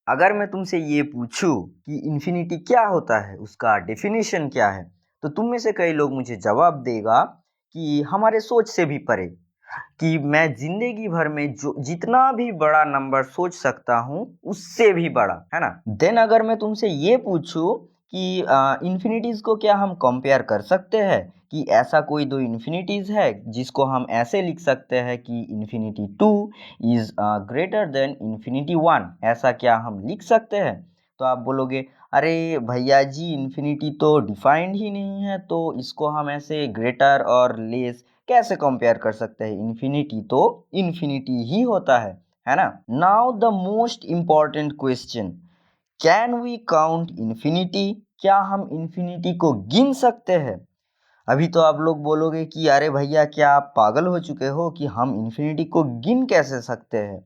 अगर मैं तुमसे ये पूछूं कि इन्फिनिटी क्या होता है, उसका डेफिनेशन क्या है, तो तुम में से कई लोग मुझे जवाब देगा कि हमारे सोच से भी परे, कि मैं जिंदगी भर में जो जितना भी बड़ा नंबर सोच सकता हूँ उससे भी बड़ा, है ना। देन अगर मैं तुमसे ये पूछूं कि इन्फिनिटीज को क्या हम कंपेयर कर सकते हैं, कि ऐसा कोई दो इन्फिनिटीज है जिसको हम ऐसे लिख सकते हैं कि infinity 2 is greater than infinity 1, ऐसा क्या हम लिख सकते हैं। तो आप बोलोगे अरे भैया जी, इन्फिनिटी तो डिफाइंड ही नहीं है, तो इसको हम ऐसे ग्रेटर और लेस कैसे कंपेयर कर सकते हैं। इन्फिनिटी तो इन्फिनिटी ही होता है ना। Now the most important question, can we count infinity, क्या हम इन्फिनिटी को गिन सकते हैं। अभी तो आप लोग बोलोगे कि अरे भैया, क्या आप पागल हो चुके हो कि हम इन्फिनिटी को गिन कैसे सकते हैं।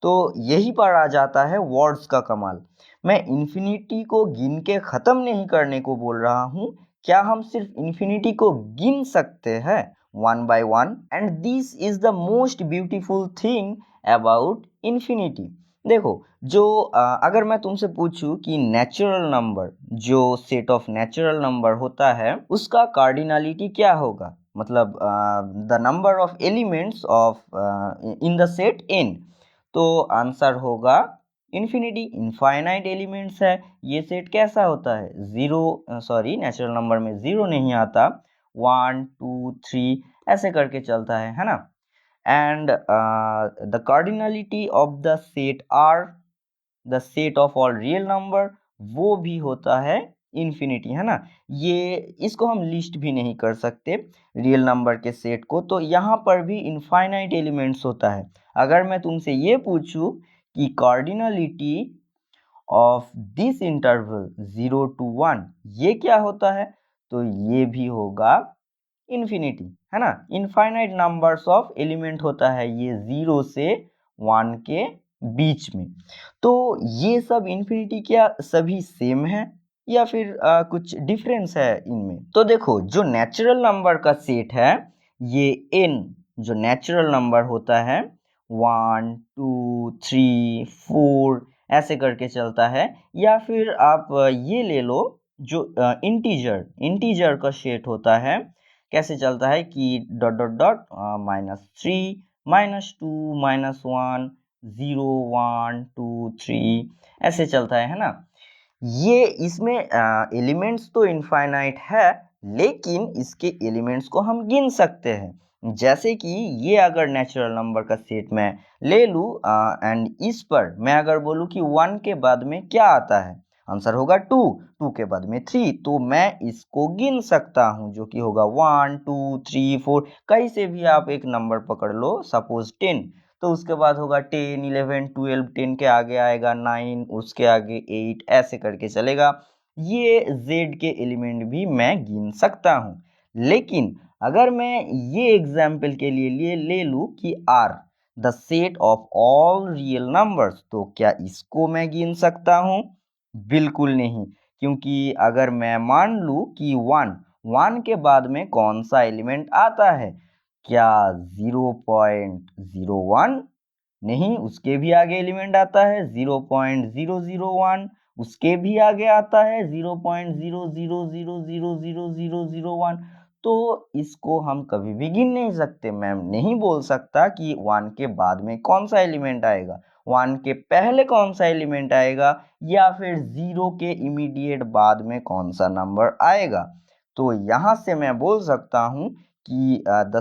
तो यही पर आ जाता है वर्ड्स का कमाल। मैं इन्फिनिटी को गिन के ख़त्म नहीं करने को बोल रहा हूँ, क्या हम सिर्फ इन्फिनिटी को गिन सकते हैं one by one. And this is the most beautiful thing about infinity. देखो, जो अगर मैं तुमसे पूछूं कि नेचुरल नंबर, जो सेट ऑफ नेचुरल नंबर होता है, उसका कार्डिनलिटी क्या होगा, मतलब the number of elements of in the set N, तो आंसर होगा इन्फिनिटी। इनफाइनाइट एलिमेंट्स है, ये सेट कैसा होता है, जीरो, सॉरी नेचुरल नंबर में जीरो नहीं आता, 1 2 3 ऐसे करके चलता है ना। And the cardinality of the set R the set of all real number, वो भी होता है इन्फिनिटी, है ना। ये इसको हम लिस्ट भी नहीं कर सकते रियल नंबर के सेट को, तो यहाँ पर भी इनफाइनाइट एलिमेंट्स होता है। अगर मैं तुमसे ये पूछूं कि cardinality of this interval 0 to 1 ये क्या होता है, तो ये भी होगा इन्फिनिटी, है ना। इनफाइनाइट नंबर्स ऑफ एलिमेंट होता है ये 0 से 1 के बीच में। तो ये सब इन्फिनिटी क्या सभी सेम है या फिर कुछ डिफरेंस है इनमें। तो देखो, जो नेचुरल नंबर का सेट है, ये n जो नेचुरल नंबर होता है 1 2 3 4 ऐसे करके चलता है, या फिर आप ये ले लो जो इंटीजर का सेट होता है, कैसे चलता है कि डॉट डॉट डॉट -3 -2 -1 0 1 2 3 ऐसे चलता है ना। ये इसमें एलिमेंट्स तो इनफाइनाइट है, लेकिन इसके एलिमेंट्स को हम गिन सकते हैं। जैसे कि ये अगर नेचुरल नंबर का सेट मैं ले लूँ एंड इस पर मैं अगर बोलूँ कि 1 के बाद में क्या आता है, आंसर होगा 2, 2 के बाद में 3, तो मैं इसको गिन सकता हूँ, जो कि होगा 1 2 3 4, कहीं से भी आप एक नंबर पकड़ लो, सपोज 10, तो उसके बाद होगा 10 11 12, 10 के आगे आएगा 9, उसके आगे 8, ऐसे करके चलेगा। ये z के एलिमेंट भी मैं गिन सकता हूँ। लेकिन अगर मैं ये एग्जाम्पल के लिए ले लूँ कि r the set of all real numbers, तो क्या इसको मैं गिन सकता हूँ? बिल्कुल नहीं, क्योंकि अगर मैं मान लूँ कि 1 के बाद में कौन सा एलिमेंट आता है, क्या 0.01? नहीं, उसके भी आगे एलिमेंट आता है 0.001, उसके भी आगे आता है 0.00000001। तो इसको हम कभी भी गिन नहीं सकते। मैं नहीं बोल सकता कि 1 के बाद में कौन सा एलिमेंट आएगा, 1 के पहले कौन सा एलिमेंट आएगा, या फिर 0 के इमीडिएट बाद में कौन सा नंबर आएगा। तो यहाँ से मैं बोल सकता हूँ कि the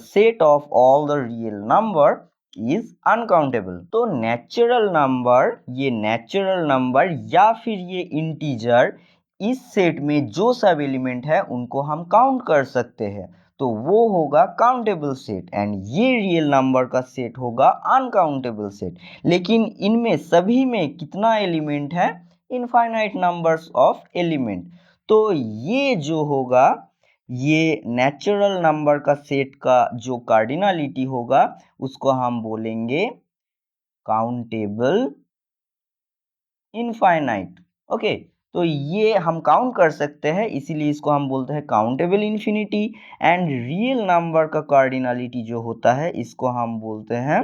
set of all the real number is uncountable. तो ये नेचुरल नंबर या फिर ये इंटीजर, इस सेट में जो सब एलिमेंट है उनको हम काउंट कर सकते हैं, तो वो होगा काउंटेबल सेट। एंड ये रियल नंबर का सेट होगा अनकाउंटेबल सेट। लेकिन इनमें सभी में कितना एलिमेंट है, इनफाइनाइट नंबर्स ऑफ एलिमेंट। तो ये जो होगा, ये नेचुरल नंबर का सेट का जो कार्डिनलिटी होगा, उसको हम बोलेंगे काउंटेबल इनफाइनाइट। ओके, तो ये हम काउंट कर सकते हैं, इसीलिए इसको हम बोलते हैं countable infinity. And real number का कार्डिनलिटी जो होता है, इसको हम बोलते हैं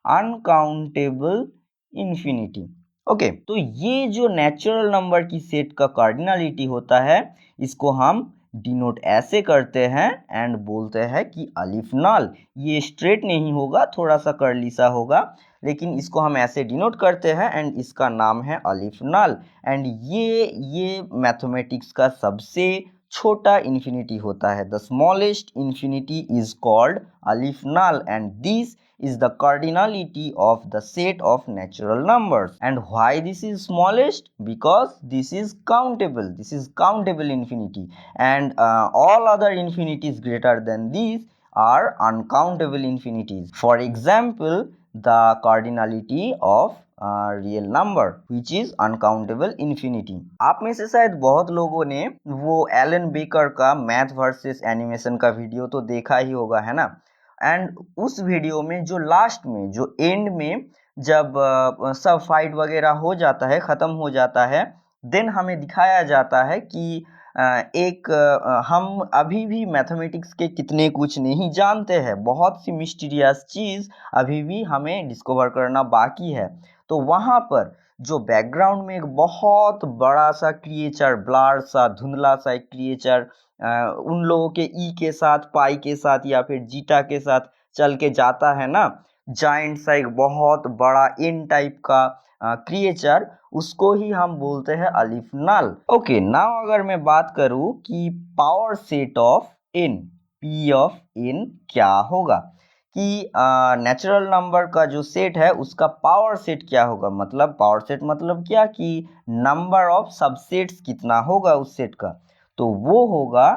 अनकाउंटेबल इन्फिनिटी। ओके, तो ये जो नेचुरल नंबर की सेट का कार्डिनलिटी होता है, इसको हम डिनोट ऐसे करते हैं एंड बोलते हैं कि अलिफ नाल। ये स्ट्रेट नहीं होगा, थोड़ा सा कर्ली सा होगा, लेकिन इसको हम ऐसे डिनोट करते हैं एंड इसका नाम है अलिफ नाल। एंड ये मैथमेटिक्स का सबसे छोटा इन्फिनिटी होता है। The smallest infinity is called अलिफ नाल and this is the cardinality of the set of natural numbers. And why this is smallest? Because this is countable. This is countable infinity, and all other infinities greater than these are uncountable infinities. For example, the cardinality of real number which is uncountable infinity. आप में से शायद बहुत लोगों ने वो Elon baker का math versus animation का वीडियो तो देखा ही होगा, है ना। एंड उस वीडियो में जो लास्ट में जो एंड में जब सब फाइट वगैरह हो जाता है, ख़त्म हो जाता है, देन हमें दिखाया जाता है कि हम अभी भी मैथमेटिक्स के कितने कुछ नहीं जानते हैं, बहुत सी मिस्टीरियस चीज़ अभी भी हमें डिस्कवर करना बाकी है। तो वहाँ पर जो बैकग्राउंड में एक बहुत बड़ा सा क्रिएचर, ब्लर सा धुंधला सा एक क्रिएचर उन लोगों के ई के साथ, पाई के साथ या फिर जीटा के साथ चल के जाता है ना, जाइंट सा एक बहुत बड़ा एन टाइप का क्रिएचर, उसको ही हम बोलते हैं अलिफ नाल। ओके, नाउ अगर मैं बात करूं कि power set of N, P of N क्या होगा, कि नेचुरल नंबर का जो सेट है उसका पावर सेट क्या होगा। मतलब पावर सेट मतलब क्या, कि नंबर ऑफ सबसेट्स कितना होगा उस सेट का, तो वो होगा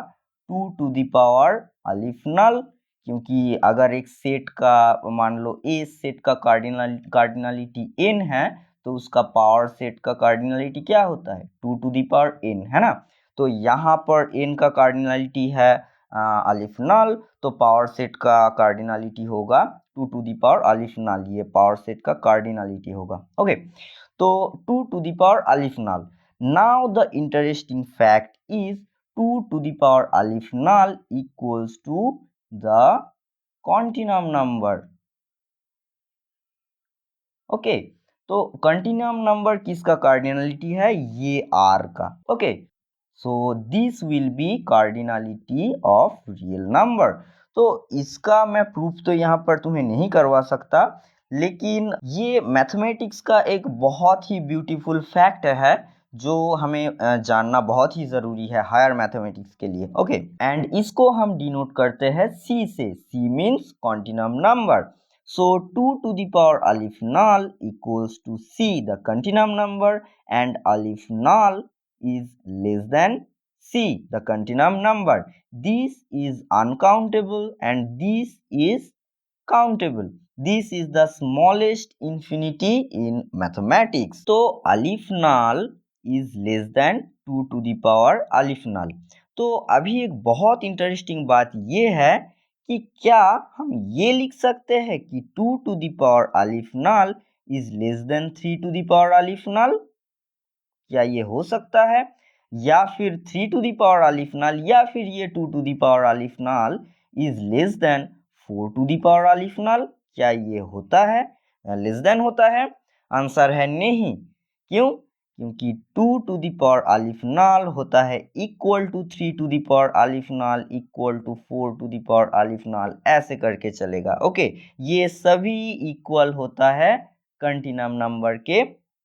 2 टू द पावर अलिफ नाल। क्योंकि अगर एक सेट का मान लो ए सेट का कार्डिनलिटी n है, तो उसका पावर सेट का कार्डिनलिटी क्या होता है, 2 टू द पावर n, है ना। तो यहाँ पर n का कार्डिनलिटी है अलिफ नाल, तो पावर सेट का कार्डिनलिटी होगा 2 to the power aleph null. ये पावर सेट का कार्डिनलिटी होगा। ओके, तो 2 to the power aleph null. Now the interesting fact is 2 to the power aleph null equals to the continuum number. Okay, तो continuum number किसका cardinality है, ये r का। Okay, so this will be cardinality of real number. तो इसका मैं proof तो यहाँ पर तुम्हें नहीं करवा सकता, लेकिन ये मैथमेटिक्स का एक बहुत ही ब्यूटीफुल फैक्ट है जो हमें जानना बहुत ही ज़रूरी है हायर मैथमेटिक्स के लिए। ओके, एंड इसको हम डिनोट करते हैं c से। c means continuum number. So 2 to the power alif null equals to c, the continuum number, and alif null is less than c, the continuum number. This is uncountable and this is countable. This is the smallest infinity in mathematics. So alif null is less than 2 to the power alif null. तो अभी एक बहुत interesting बात ये है कि क्या हम ये लिख सकते हैं कि 2 to the power aleph null is less than 3 to the power aleph null? क्या ये हो सकता है? या फिर 3 टू द पावर अलिफ नाल, या फिर ये 2 to the power aleph null is less than 4 to the power aleph null? क्या ये होता है, लेस देन होता है? आंसर है नहीं। क्यों? क्योंकि 2 to the power aleph null होता है equal to 3 to the power aleph null equal to 4 to the power aleph null, ऐसे करके चलेगा। ओके, ये सभी इक्वल होता है कंटिन्यूम नंबर के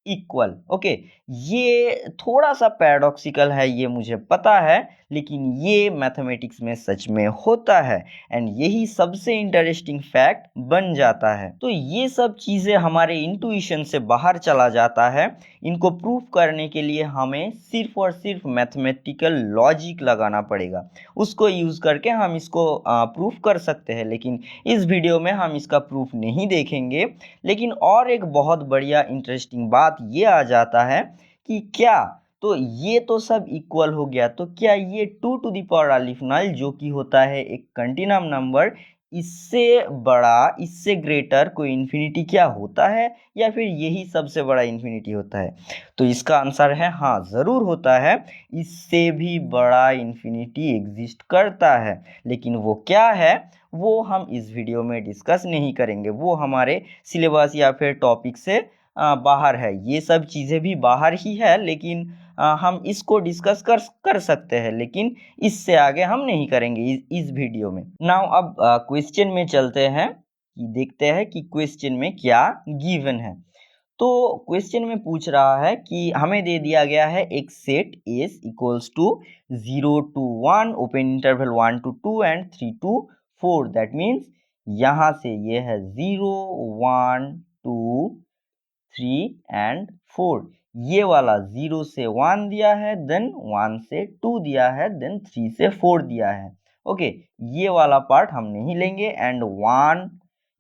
इक्वल। ओके, ये थोड़ा सा पैराडॉक्सिकल है, ये मुझे पता है, लेकिन ये मैथमेटिक्स में सच में होता है एंड यही सबसे इंटरेस्टिंग फैक्ट बन जाता है। तो ये सब चीज़ें हमारे इंट्यूशन से बाहर चला जाता है। इनको प्रूफ करने के लिए हमें सिर्फ और सिर्फ मैथमेटिकल लॉजिक लगाना पड़ेगा, उसको यूज़ करके हम इसको प्रूफ कर सकते हैं। लेकिन इस वीडियो में हम इसका प्रूफ नहीं देखेंगे। लेकिन और एक बहुत बढ़िया इंटरेस्टिंग बात ये आ जाता है कि क्या, तो ये तो सब इक्वल हो गया, तो क्या ये 2 टू द पावर अलिफ नाल जो कि होता है एक कंटिन्यूम नंबर, इससे बड़ा, इससे ग्रेटर कोई इन्फिनिटी क्या होता है, या फिर यही सबसे बड़ा इन्फिनिटी होता है? तो इसका आंसर है हाँ, ज़रूर होता है। इससे भी बड़ा इन्फिनिटी एग्जिस्ट करता है, लेकिन वो क्या है वो हम इस वीडियो में डिस्कस नहीं करेंगे। वो हमारे सिलेबस या फिर टॉपिक से बाहर है, ये सब चीज़ें भी बाहर ही है, लेकिन हम इसको डिस्कस कर सकते हैं, लेकिन इससे आगे हम नहीं करेंगे इस वीडियो में। नाउ अब क्वेश्चन में चलते हैं कि देखते हैं कि क्वेश्चन में क्या गिवन है। तो क्वेश्चन में पूछ रहा है कि हमें दे दिया गया है एक set S equals to 0 to 1, open interval 1 to 2 and 3 to 4। That means यहाँ से ये है 0, 1, 2, 3 एंड 4। ये वाला 0 से 1 दिया है, देन 1 से 2 दिया है, देन 3 से 4 दिया है। ओके, ये वाला पार्ट हम नहीं लेंगे, एंड 1,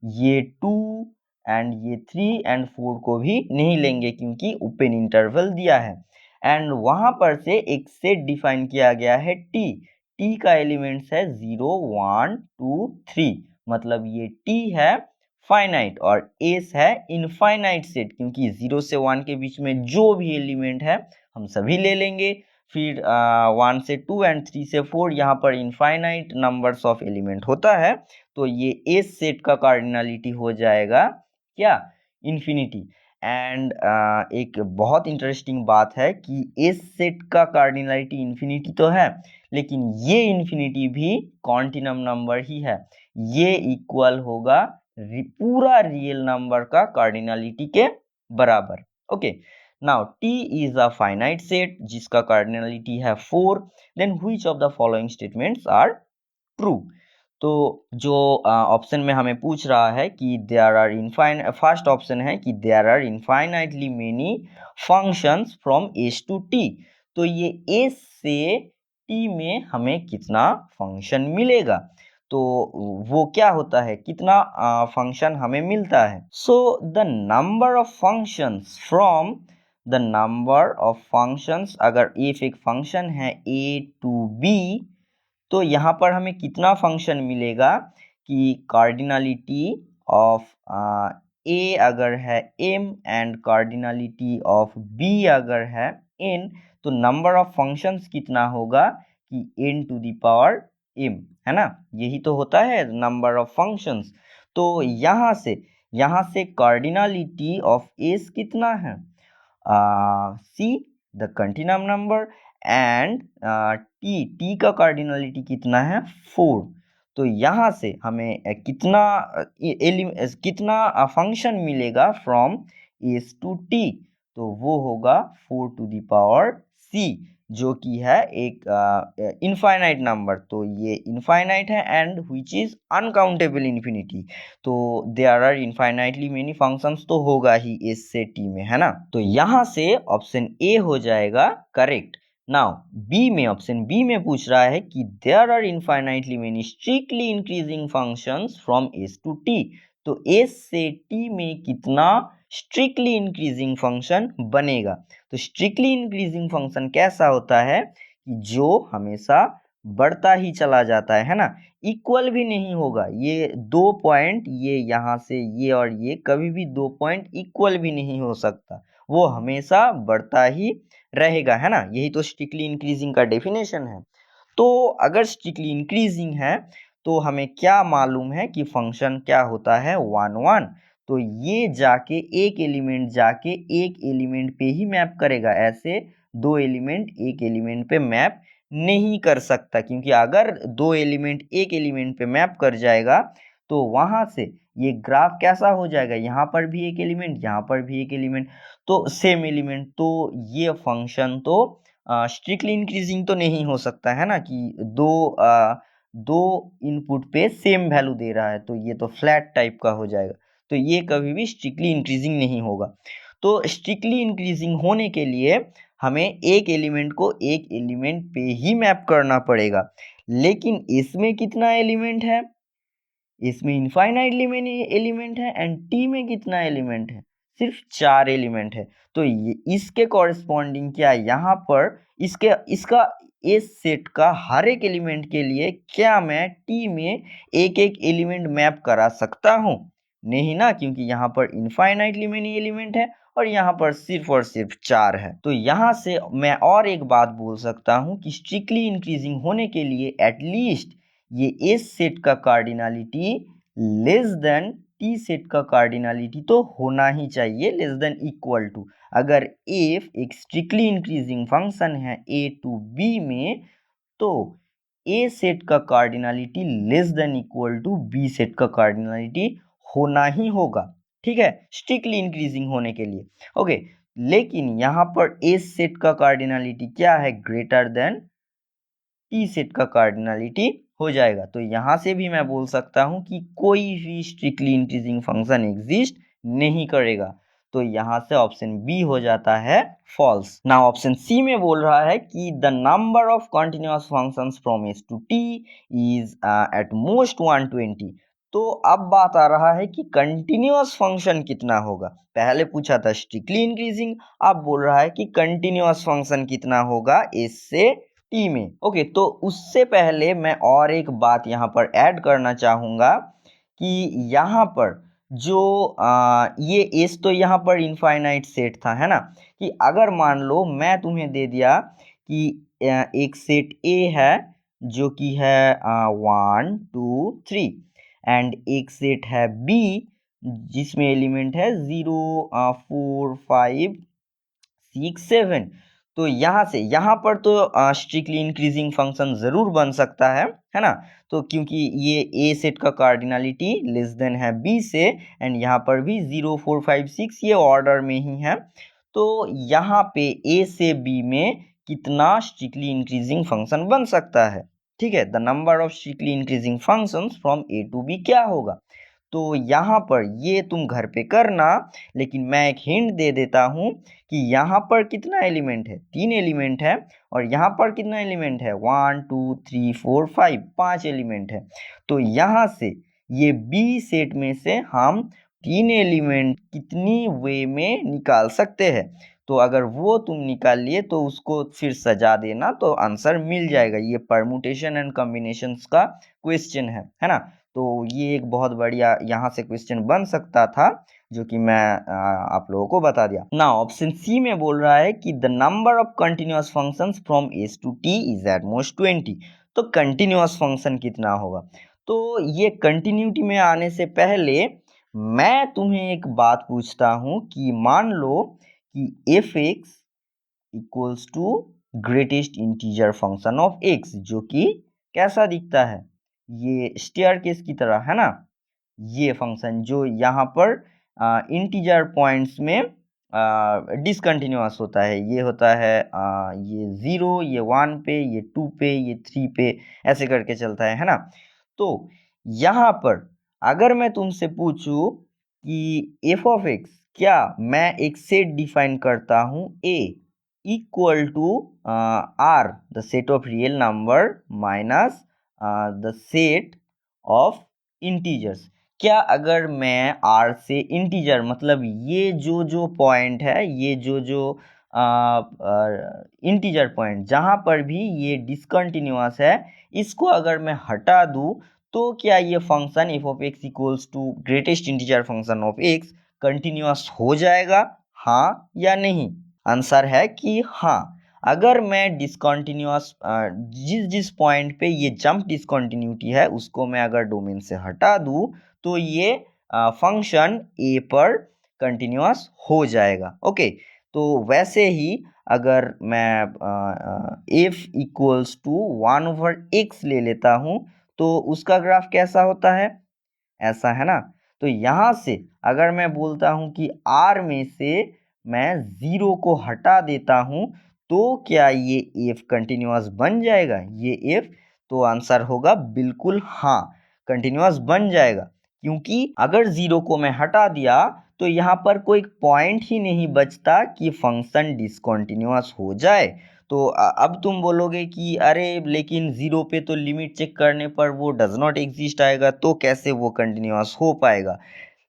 ये 2 एंड ये 3 एंड 4 को भी नहीं लेंगे क्योंकि ओपन इंटरवल दिया है। एंड वहां पर से एक सेट डिफाइन किया गया है टी का एलिमेंट्स है 0, 1, 2, 3, मतलब ये टी है फाइनाइट और एस है इनफाइनाइट सेट, क्योंकि 0 से 1 के बीच में जो भी एलिमेंट है हम सभी ले लेंगे। फिर 1 से 2 एंड 3 से 4 यहाँ पर इनफाइनाइट नंबर्स ऑफ एलिमेंट होता है, तो ये एस सेट का कार्डिनलिटी हो जाएगा क्या, इन्फिनिटी। एंड एक बहुत इंटरेस्टिंग बात है कि एस सेट का कार्डिनलिटी इन्फिनिटी तो है, लेकिन ये इन्फिनिटी भी कॉन्टिनम नंबर ही है, ये इक्वल होगा पूरा रियल नंबर का कार्डिनलिटी के बराबर। Okay, now T is a finite set जिसका कार्डिनलिटी है 4, then which of the following statements are true. तो जो ऑप्शन में हमें पूछ रहा है कि देयर आर फर्स्ट ऑप्शन है कि there are infinitely many functions from S to T. तो ये एस से टी में हमें कितना फंक्शन मिलेगा, तो वो क्या होता है, कितना फंक्शन हमें मिलता है। So the number of functions from the number of functions, अगर एफ एक फंक्शन है ए टू बी, तो यहाँ पर हमें कितना फंक्शन मिलेगा कि कार्डिनलिटी ऑफ ए अगर है m and cardinality of b अगर है n, तो नंबर ऑफ फंक्शंस कितना होगा कि n to the power m, है ना, यही तो होता है नंबर ऑफ फंक्शंस। तो यहाँ से कार्डिनलिटी ऑफ s कितना है, see the continuum number, and T का कार्डिनलिटी कितना है 4। तो यहाँ से हमें कितना फंक्शन मिलेगा फ्रॉम एस टू टी, तो वो होगा 4 टू द पावर सी, जो कि है एक इनफाइनाइट नंबर। तो ये इनफाइनाइट है and which is uncountable infinity, तो there are infinitely many functions तो होगा ही एस से टी में, है ना। तो यहाँ से ऑप्शन ए हो जाएगा करेक्ट। नाउ ऑप्शन बी में पूछ रहा है कि there are infinitely many strictly increasing functions from S to T. तो एस से टी में कितना स्ट्रिक्टली इंक्रीजिंग फंक्शन बनेगा। तो स्ट्रिक्टली इंक्रीजिंग फंक्शन कैसा होता है कि जो हमेशा बढ़ता ही चला जाता है ना, इक्वल भी नहीं होगा। ये 2 पॉइंट, ये यहाँ से ये और ये कभी भी 2 पॉइंट इक्वल भी नहीं हो सकता, वो हमेशा बढ़ता ही रहेगा, है ना। यही तो स्ट्रिक्टली इंक्रीजिंग का डेफिनेशन है। तो अगर स्ट्रिक्टली इंक्रीजिंग है तो हमें क्या मालूम है कि फंक्शन क्या होता है 1 1। तो ये जाके एक एलिमेंट पे ही मैप करेगा, ऐसे 2 एलिमेंट एक एलिमेंट पे मैप नहीं कर सकता, क्योंकि अगर 2 एलिमेंट एक एलिमेंट पे मैप कर जाएगा तो वहां से ये ग्राफ कैसा हो जाएगा, यहाँ पर भी एक एलिमेंट, यहाँ पर भी एक एलिमेंट, तो सेम एलिमेंट, तो ये फंक्शन तो स्ट्रिक्टली इंक्रीजिंग तो नहीं हो सकता, है ना, कि दो इनपुट पे सेम वैल्यू दे रहा है, तो ये तो फ्लैट टाइप का हो जाएगा, तो ये कभी भी स्ट्रिक्टली इंक्रीजिंग नहीं होगा। तो स्ट्रिक्टली इंक्रीजिंग होने के लिए हमें एक एलिमेंट को एक एलिमेंट पे ही मैप करना पड़ेगा, लेकिन इसमें कितना एलिमेंट है, इसमें इनफाइनाइटली मेनी एलिमेंट है, एंड टी में कितना एलिमेंट है, सिर्फ 4 एलिमेंट है। तो ये इसके कॉरेस्पॉन्डिंग क्या यहाँ पर इसका इस सेट का हर एक एलिमेंट के लिए क्या मैं टी में एक एक एलिमेंट मैप करा सकता हूँ, नहीं ना, क्योंकि यहाँ पर इनफाइनाइटली मेनी एलिमेंट है और यहाँ पर सिर्फ और सिर्फ 4 है। तो यहाँ से मैं और एक बात बोल सकता हूँ कि स्ट्रिक्टली इंक्रीजिंग होने के लिए एटलीस्ट ये एस सेट का cardinality less than T set का कार्डिनलिटी तो होना ही चाहिए लेस देन इक्वल टू। अगर एफ एक स्ट्रिक्टली इंक्रीजिंग फंक्शन है ए टू बी में, तो ए सेट का cardinality less than equal to B set का कार्डिनलिटी होना ही होगा, ठीक है, स्ट्रिक्टली इंक्रीजिंग होने के लिए। ओके, लेकिन यहाँ पर ए सेट का कार्डिनलिटी क्या है, ग्रेटर देन टी सेट का कार्डिनलिटी हो जाएगा। तो यहाँ से भी मैं बोल सकता हूँ कि कोई भी स्ट्रिक्टली इंक्रीजिंग फंक्शन एग्जिस्ट नहीं करेगा। तो यहाँ से ऑप्शन बी हो जाता है फॉल्स। नाउ ऑप्शन सी में बोल रहा है कि the number of continuous functions from S to T is at most 120। तो अब बात आ रहा है कि कंटिन्यूअस फंक्शन कितना होगा। पहले पूछा था स्ट्रिक्टली इंक्रीजिंग, अब बोल रहा है कि कंटिन्यूअस फंक्शन कितना होगा एस से टी में। ओके, तो उससे पहले मैं और एक बात यहाँ पर ऐड करना चाहूँगा कि यहाँ पर जो ये एस तो यहाँ पर इनफाइनाइट सेट था, है ना, कि अगर मान लो मैं तुम्हें दे दिया कि एक सेट ए है जो कि है 1 2 3 एंड एक सेट है बी जिसमें एलिमेंट है 0 4 5 6 7। तो यहाँ से यहाँ पर तो स्ट्रिक्टली इंक्रीजिंग फंक्शन ज़रूर बन सकता है ना। तो क्योंकि ये ए सेट का कार्डिनलिटी लेस देन है बी से, एंड यहाँ पर भी 0 4 5 6 ये ऑर्डर में ही है। तो यहाँ पे ए से बी में कितना स्ट्रिक्टली इंक्रीजिंग फंक्शन बन सकता है, ठीक है, the number of strictly increasing functions from A to B क्या होगा। तो यहाँ पर ये तुम घर पे करना, लेकिन मैं एक हिंट दे देता हूँ कि यहाँ पर कितना एलिमेंट है, 3 एलिमेंट है, और यहाँ पर कितना एलिमेंट है 1 2 3 4 5, 5 एलिमेंट है। तो यहाँ से ये बी सेट में से हम 3 एलिमेंट कितनी वे में निकाल सकते हैं। तो अगर वो तुम निकाल लिए तो उसको फिर सजा देना तो आंसर मिल जाएगा। ये परमुटेशन एंड कॉम्बिनेशंस का क्वेश्चन है ना। तो ये एक बहुत बढ़िया यहाँ से क्वेश्चन बन सकता था जो कि मैं आप लोगों को बता दिया। ना ऑप्शन सी में बोल रहा है कि the number of continuous functions from S to T is at most 20। तो कंटिन्यूअस फंक्शन कितना होगा। तो ये कंटिन्यूटी में आने से पहले मैं तुम्हें एक बात पूछता हूँ कि मान लो कि F X equals to greatest integer function of X, जो कि कैसा दिखता है, ये स्टेयरकेस की तरह, है ना। ये फंक्शन जो यहाँ पर इंटीजर पॉइंट्स में डिसकंटिन्यूअस होता है, ये होता है ये 0, ये 1 पे, ये 2 पे, ये 3 पे, ऐसे करके चलता है ना। तो यहाँ पर अगर मैं तुमसे पूछूं कि एफ ऑफ एक्स, क्या मैं एक सेट डिफाइन करता हूँ A equal to R the set of real number minus the set of integers, क्या अगर मैं आर से इंटीजर मतलब ये जो पॉइंट है, ये जो इंटीजर पॉइंट जहाँ पर भी ये डिसकंटिन्यूअस है, इसको अगर मैं हटा दूँ तो क्या ये function F of X equals to greatest integer function of X continuous हो जाएगा, हाँ या नहीं। आंसर है कि हाँ। अगर मैं डिसकंटिन्यूअस जिस पॉइंट पे ये जंप डिसकंटिन्यूटी है उसको मैं अगर डोमेन से हटा दूँ तो ये फंक्शन ए पर कंटिन्यूअस हो जाएगा। ओके, तो वैसे ही अगर मैं एफ इक्वल्स टू 1/x ले लेता हूँ तो उसका ग्राफ कैसा होता है, ऐसा, है ना। तो यहाँ से अगर मैं बोलता हूँ कि R में से मैं 0 को हटा देता हूँ तो क्या ये F कंटिन्यूअस बन जाएगा, ये F। तो आंसर होगा बिल्कुल हाँ, कंटिन्यूअस बन जाएगा, क्योंकि अगर 0 को मैं हटा दिया तो यहाँ पर कोई पॉइंट ही नहीं बचता कि फंक्शन डिसकंटिन्यूअस हो जाए। तो अब तुम बोलोगे कि अरे लेकिन 0 पे तो लिमिट चेक करने पर वो डज नॉट एग्जिस्ट आएगा, तो कैसे वो कंटिन्यूअस हो पाएगा।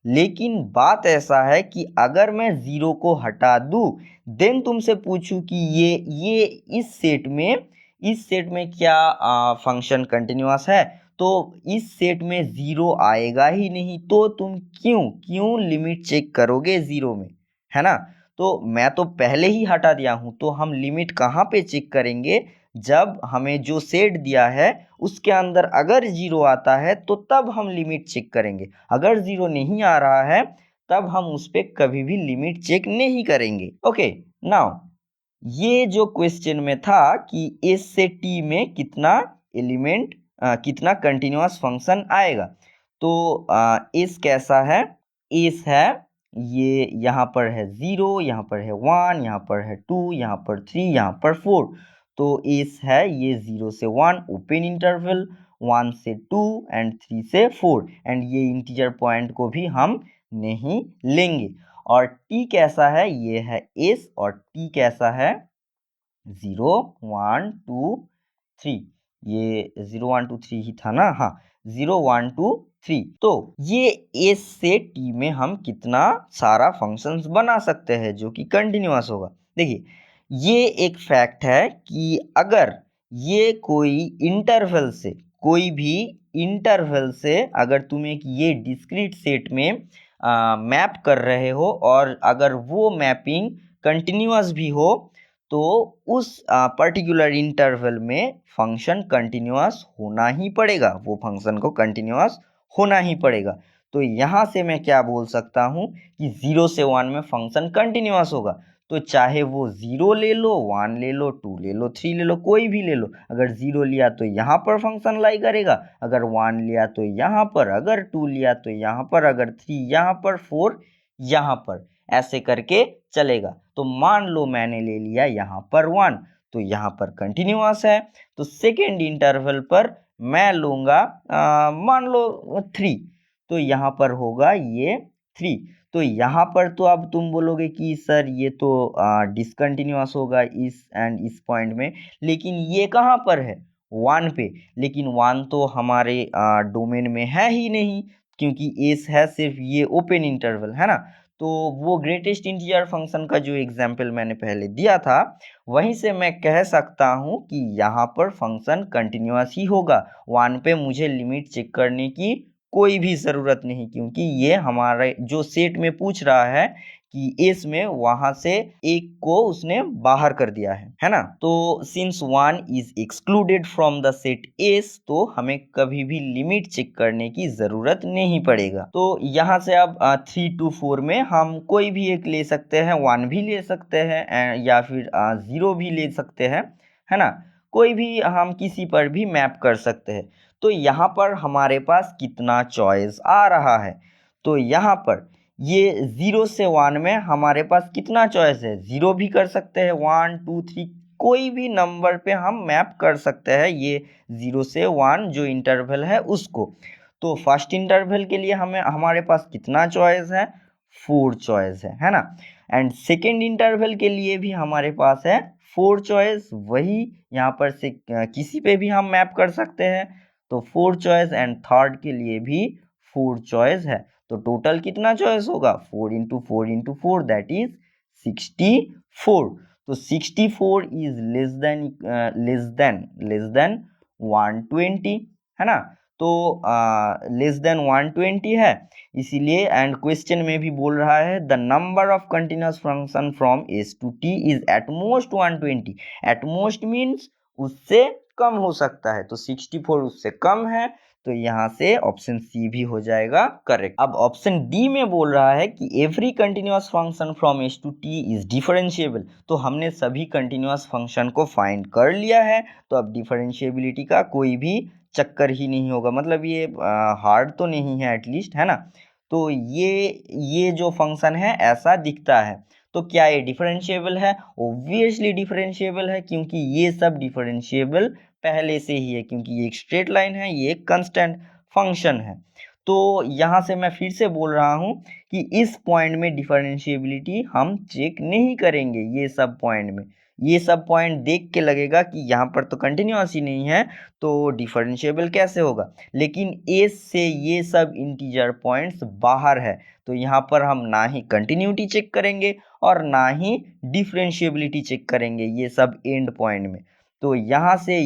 लेकिन बात ऐसा है कि अगर मैं 0 को हटा दूँ देन तुमसे पूछूं कि ये इस सेट में क्या फंक्शन कंटिन्यूअस है, तो इस सेट में 0 आएगा ही नहीं, तो तुम क्यों लिमिट चेक करोगे 0 में, है ना। तो मैं तो पहले ही हटा दिया हूँ, तो हम लिमिट कहाँ पे चेक करेंगे, जब हमें जो सेट दिया है उसके अंदर अगर 0 आता है तो तब हम लिमिट चेक करेंगे, अगर 0 नहीं आ रहा है तब हम उस पर कभी भी लिमिट चेक नहीं करेंगे। ओके, नाउ ये जो क्वेश्चन में था कि एस से टी में कितना एलिमेंट कितना कंटिन्यूअस फंक्शन आएगा, तो एस कैसा है, एस है ये यहाँ पर है 0, यहाँ पर है 1, यहाँ पर है 2, यहाँ पर 3, यहाँ पर 4। तो एस है ये 0 से 1 ओपन इंटरवल, 1 से 2 एंड 3 से 4, एंड ये इंटीजर पॉइंट को भी हम नहीं लेंगे। और टी कैसा है, ये है एस, और टी कैसा है 0 1 2 3, ये 0 1 2 3 ही था ना, हाँ 0 1 2 3। तो ये एस से टी में हम कितना सारा फंक्शंस बना सकते हैं जो कि कंटिन्यूअस होगा। देखिए ये एक फैक्ट है कि अगर ये कोई इंटरवल से, कोई भी इंटरवल से अगर तुम एक ये डिस्क्रीट सेट में मैप कर रहे हो और अगर वो मैपिंग कंटिन्यूअस भी हो तो उस पर्टिकुलर इंटरवल में फंक्शन कंटिन्यूअस होना ही पड़ेगा, वो फंक्शन को कंटिन्यूअस होना ही पड़ेगा। तो यहाँ से मैं क्या बोल सकता हूँ कि 0 से 1 में फंक्शन कंटिन्यूअस होगा, तो चाहे वो 0 ले लो, 1 ले लो, 2 ले लो, 3 ले लो, कोई भी ले लो। अगर 0 लिया तो यहाँ पर फंक्शन लाई करेगा, अगर 1 लिया तो यहाँ पर, अगर 2 लिया तो यहाँ पर, अगर 3 यहाँ पर, 4 यहाँ पर, ऐसे करके चलेगा। तो मान लो मैंने ले लिया यहाँ पर 1, तो यहाँ पर कंटिन्यूअस है। तो सेकेंड इंटरवल पर मैं लूँगा मान लो 3, तो यहाँ पर होगा ये 3। तो यहाँ पर तो अब तुम बोलोगे कि सर ये तो डिसकंटिन्यूअस होगा इस एंड इस पॉइंट में, लेकिन ये कहाँ पर है 1 पे, लेकिन 1 तो हमारे डोमेन में है ही नहीं, क्योंकि एस है सिर्फ ये ओपन इंटरवल है ना। तो वो ग्रेटेस्ट इंटीजर फंक्शन का जो एग्जाम्पल मैंने पहले दिया था, वहीं से मैं कह सकता हूँ कि यहाँ पर फंक्शन कंटिन्यूअस ही होगा। 1 पे मुझे लिमिट चेक करने की कोई भी ज़रूरत नहीं, क्योंकि ये हमारे जो सेट में पूछ रहा है कि एस में वहां से एक को उसने बाहर कर दिया है ना। तो since 1 is excluded from the set S, तो हमें कभी भी लिमिट चेक करने की जरूरत नहीं पड़ेगा। तो यहाँ से अब 3 to 4 में हम कोई भी एक ले सकते हैं, 1 भी ले सकते हैं या फिर 0 भी ले सकते हैं, है ना। कोई भी हम किसी पर भी मैप कर सकते हैं। तो यहाँ पर हमारे पास कितना चॉइस आ रहा है, तो यहाँ पर ये 0 से 1 में हमारे पास कितना चॉइस है, 0 भी कर सकते हैं, 1 2 3 कोई भी नंबर पे हम मैप कर सकते हैं ये 0 से 1 जो इंटरवल है उसको। तो फर्स्ट इंटरवल के लिए हमें हमारे पास कितना चॉइस है, 4 चॉइस है ना। एंड सेकेंड इंटरवल के लिए भी हमारे पास है 4 चॉइस, वही यहाँ पर से किसी पे भी हम मैप कर सकते हैं, तो 4 चॉइस, एंड थर्ड के लिए भी 4 चॉइस है। तो टोटल कितना चॉइस होगा, 4 इंटू 4 इंटू 4 दैट इज 64। तो 64 इज लेस देन 120 है ना। तो लेस देन 120 है, इसीलिए एंड क्वेश्चन में भी बोल रहा है the number of continuous function from S to T is at most 120। At most means उससे कम हो सकता है, तो 64 उससे कम है, तो यहाँ से ऑप्शन सी भी हो जाएगा करेक्ट। अब ऑप्शन डी में बोल रहा है कि every continuous function from S to T is differentiable. तो हमने सभी कंटिन्यूअस फंक्शन को फाइंड कर लिया है, तो अब डिफरेंशिएबिलिटी का कोई भी चक्कर ही नहीं होगा, मतलब ये हार्ड तो नहीं है एटलीस्ट, है ना। तो ये जो फंक्शन है ऐसा दिखता है, तो क्या ये डिफरेंशिएबल है, ऑब्वियसली डिफरेंशिएबल है, क्योंकि ये सब डिफरेंशिएबल पहले से ही है, क्योंकि ये एक स्ट्रेट लाइन है, ये एक कांस्टेंट फंक्शन है। तो यहाँ से मैं फिर से बोल रहा हूँ कि इस पॉइंट में डिफरेंशिएबिलिटी हम चेक नहीं करेंगे, ये सब पॉइंट में, ये सब पॉइंट देख के लगेगा कि यहाँ पर तो कंटिन्यूअस ही नहीं है, तो डिफरेंशिएबल कैसे होगा। लेकिन एस से ये सब इंटीजर पॉइंट्स बाहर है, तो यहाँ पर हम ना ही कंटिन्यूटी चेक करेंगे और ना ही डिफरेंशिएबिलिटी चेक करेंगे ये सब एंड पॉइंट में। तो यहाँ से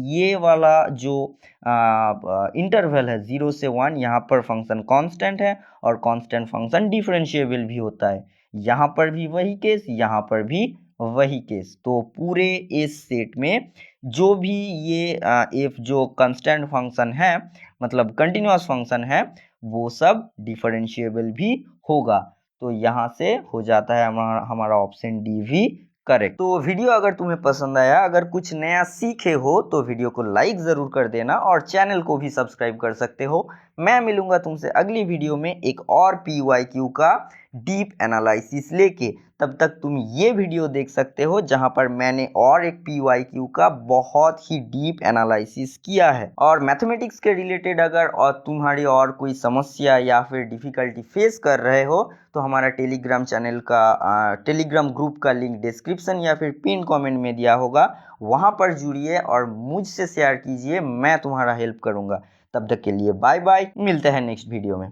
ये वाला जो इंटरवल है 0 से 1, यहाँ पर फंक्शन कांस्टेंट है और कांस्टेंट फंक्शन डिफरेंशिएबल भी होता है। यहाँ पर भी वही केस, यहाँ पर भी वही केस। तो पूरे इस सेट में जो भी ये एफ जो कांस्टेंट फंक्शन है, मतलब कंटिन्यूअस फंक्शन है, वो सब डिफरेंशिएबल भी होगा। तो यहाँ से हो जाता है हमारा ऑप्शन डी भी करेक्ट। तो वीडियो अगर तुम्हें पसंद आया, अगर कुछ नया सीखे हो, तो वीडियो को लाइक ज़रूर कर देना और चैनल को भी सब्सक्राइब कर सकते हो। मैं मिलूंगा तुमसे अगली वीडियो में एक और PYQ का डीप एनालिसिस लेके। तब तक तुम ये वीडियो देख सकते हो जहां पर मैंने और एक PYQ का बहुत ही डीप एनालिसिस किया है। और मैथमेटिक्स के रिलेटेड अगर और तुम्हारी और कोई समस्या या फिर डिफिकल्टी फेस कर रहे हो, तो हमारा टेलीग्राम चैनल का टेलीग्राम ग्रुप का लिंक डिस्क्रिप्शन या फिर पिन कमेंट में दिया होगा, वहां पर जुड़िए और मुझसे शेयर कीजिए, मैं तुम्हारा हेल्प करूंगा। तब तक के लिए बाय बाय, मिलते हैं नेक्स्ट वीडियो में।